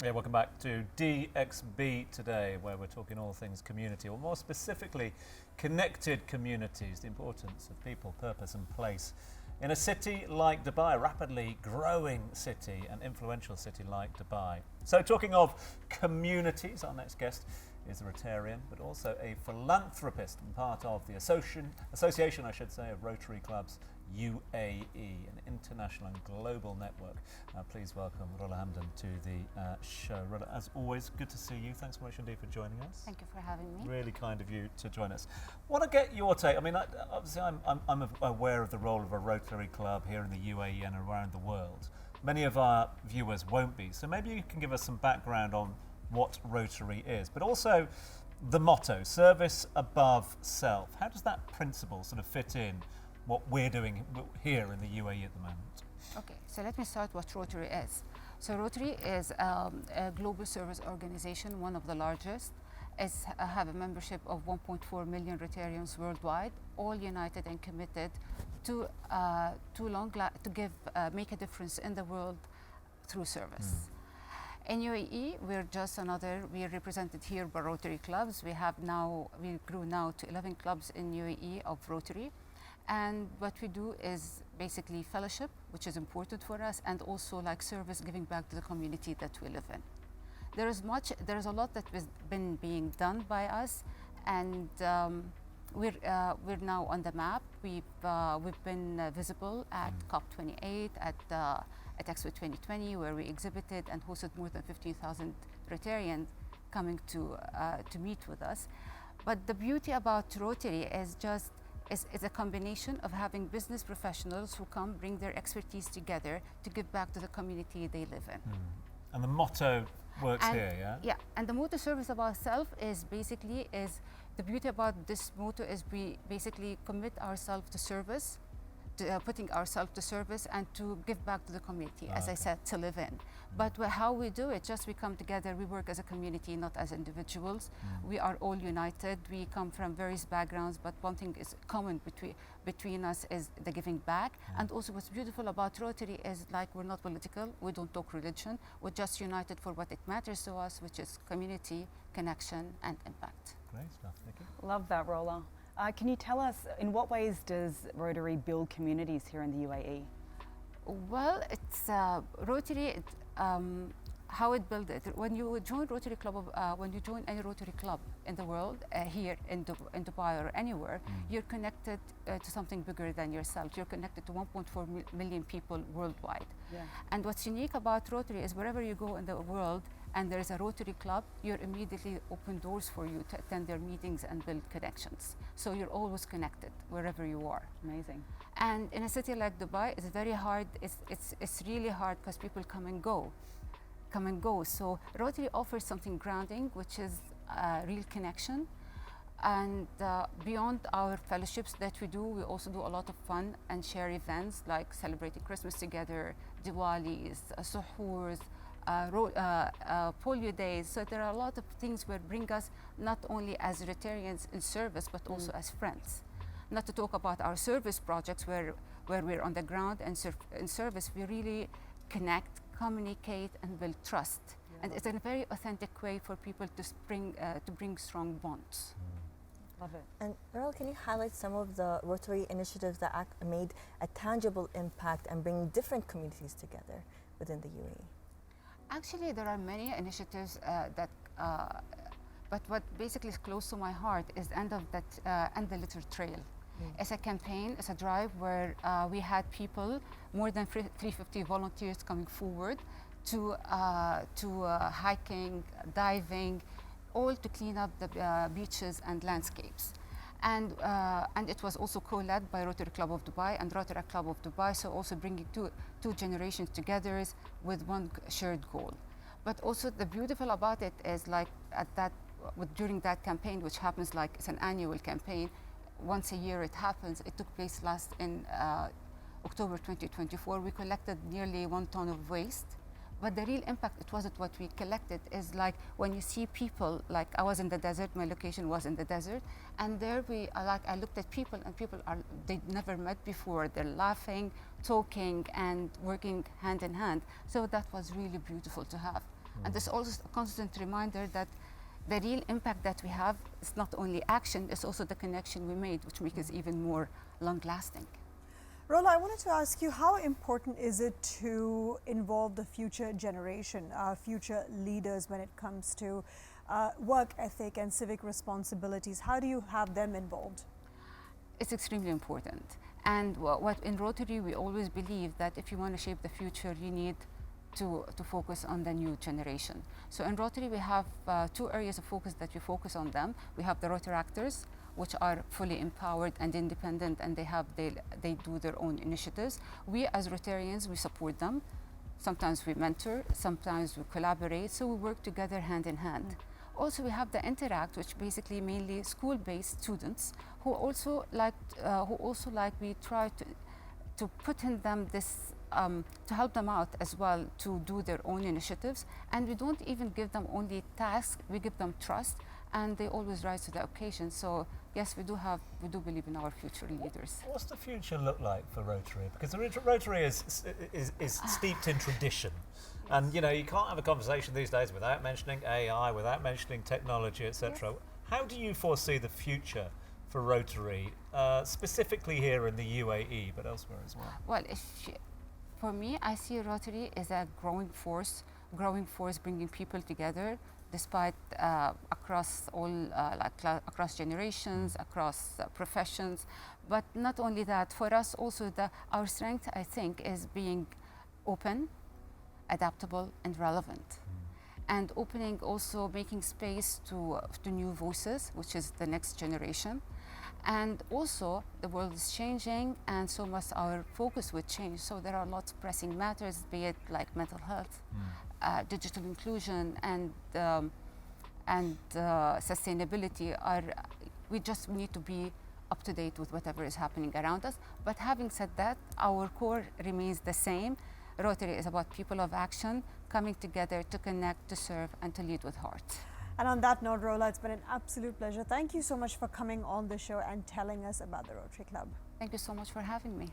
Yeah, welcome back to DXB today, where we're talking all things community, or more specifically, connected communities, the importance of people, purpose and place in a city like Dubai, a rapidly growing city, an influential city like Dubai. So talking of communities, our next guest is a Rotarian, but also a philanthropist and part of the association, I should say, of Rotary Clubs UAE, an international and global network. Please welcome Rola Hamdan to the show. Rola, as always, good to see you. Thanks so much indeed for joining us. Thank you for having me. Really kind of you to join us. Want to get your take. I mean, obviously, I'm aware of the role of a Rotary Club here in the UAE and around the world. Many of our viewers won't be. So maybe you can give us some background on what Rotary is, but also the motto, service above self. How does that principle sort of fit in what we're doing here in the UAE at the moment? Okay, so let me start what Rotary is. So Rotary is a global service organization, one of the largest. It's have a membership of 1.4 million Rotarians worldwide, all united and committed to make a difference in the world through service. In UAE, we are represented here by Rotary clubs. We grew now to 11 clubs in UAE of Rotary. And what we do is basically fellowship, which is important for us, and also like service, giving back to the community that we live in. There is a lot that has been being done by us, and we're now on the map. We've been visible at COP28, at Expo 2020, where we exhibited and hosted more than 15,000 Rotarians coming to meet with us. But the beauty about Rotary is it's a combination of having business professionals who come bring their expertise together to give back to the community they live in. And the motto works here, yeah? Yeah, and the motto service about self is the beauty about this motto is we basically commit ourselves to service, putting ourselves to service and to give back to the community, as I said, to live in. But how we do it, we come together, we work as a community, not as individuals. We are all united, we come from various backgrounds, but one thing is common between us is the giving back. And also what's beautiful about Rotary is like we're not political, we don't talk religion, we're just united for what it matters to us, which is community, connection and impact. Great stuff, thank you. Love that, Rola. Can you tell us, in what ways does Rotary build communities here in the UAE? Well, it's Rotary, how it built it. When you join Rotary Club, when you join any Rotary Club in the world, here in Dubai or anywhere, you're connected to something bigger than yourself. You're connected to 1.4 million people worldwide. Yeah. And what's unique about Rotary is wherever you go in the world, and there's a Rotary Club, you're immediately open doors for you to attend their meetings and build connections. So you're always connected wherever you are. Amazing. And in a city like Dubai, it's very hard. It's really hard because people come and go. So Rotary offers something grounding, which is real connection. And beyond our fellowships that we do, we also do a lot of fun and share events like celebrating Christmas together, Diwalis, suhoors, polio days. So there are a lot of things that bring us not only as Rotarians in service, but also as friends. Not to talk about our service projects where we're on the ground and in service, we really connect, communicate and build trust. And it's a very authentic way for people to bring strong bonds. Love it. And Earl, can you highlight some of the Rotary initiatives that made a tangible impact and bring different communities together within the UAE? Actually, there are many initiatives but what basically is close to my heart is End the Litter Trail. It's a campaign, it's a drive where we had people, more than 350 volunteers coming forward to hiking, diving, all to clean up the beaches and landscapes. And it was also co-led by Rotary Club of Dubai and Rotary Club of Dubai, so also bringing two generations together with one shared goal. But also the beautiful about it is like during that campaign, which happens like it's an annual campaign, once a year it happens. It took place last in October 2024. We collected nearly 1 ton of waste. But the real impact, it wasn't what we collected, is like when you see people, like I was in the desert, my location was in the desert, and there I looked at people, and they'd never met before. They're laughing, talking, and working hand in hand. So that was really beautiful to have. And there's also a constant reminder that the real impact that we have is not only action, it's also the connection we made, which makes it even more long-lasting. Rola, I wanted to ask you, how important is it to involve the future generation, future leaders when it comes to work ethic and civic responsibilities? How do you have them involved? It's extremely important. And what in Rotary, we always believe that if you want to shape the future, you need to focus on the new generation. So in Rotary, we have 2 areas of focus that we focus on them. We have the Rotaractors, which are fully empowered and independent, and they do their own initiatives. We as Rotarians, we support them. Sometimes we mentor, sometimes we collaborate, so we work together hand in hand. Also, we have the Interact, which basically mainly school-based students who also like we try to put in them this to help them out as well to do their own initiatives. And we don't even give them only tasks; we give them trust, and they always rise to the occasion. So yes, we do believe in our future leaders. What's the future look like for Rotary? Because Rotary is steeped in tradition. And you can't have a conversation these days without mentioning AI, without mentioning technology, etc. Yes. How do you foresee the future for Rotary, specifically here in the UAE, but elsewhere as well? Well, for me, I see Rotary as a growing force bringing people together, despite across all across generations, across professions. But not only that, for us also our strength, I think, is being open, adaptable, and relevant. And opening, also making space to new voices, which is the next generation. And also, the world is changing, and so must our focus would change. So there are lots of pressing matters, be it like mental health, digital inclusion, and sustainability. We just need to be up to date with whatever is happening around us. But having said that, our core remains the same. Rotary is about people of action coming together to connect, to serve, and to lead with heart. And on that note, Rola, it's been an absolute pleasure. Thank you so much for coming on the show and telling us about the Rotary Club. Thank you so much for having me.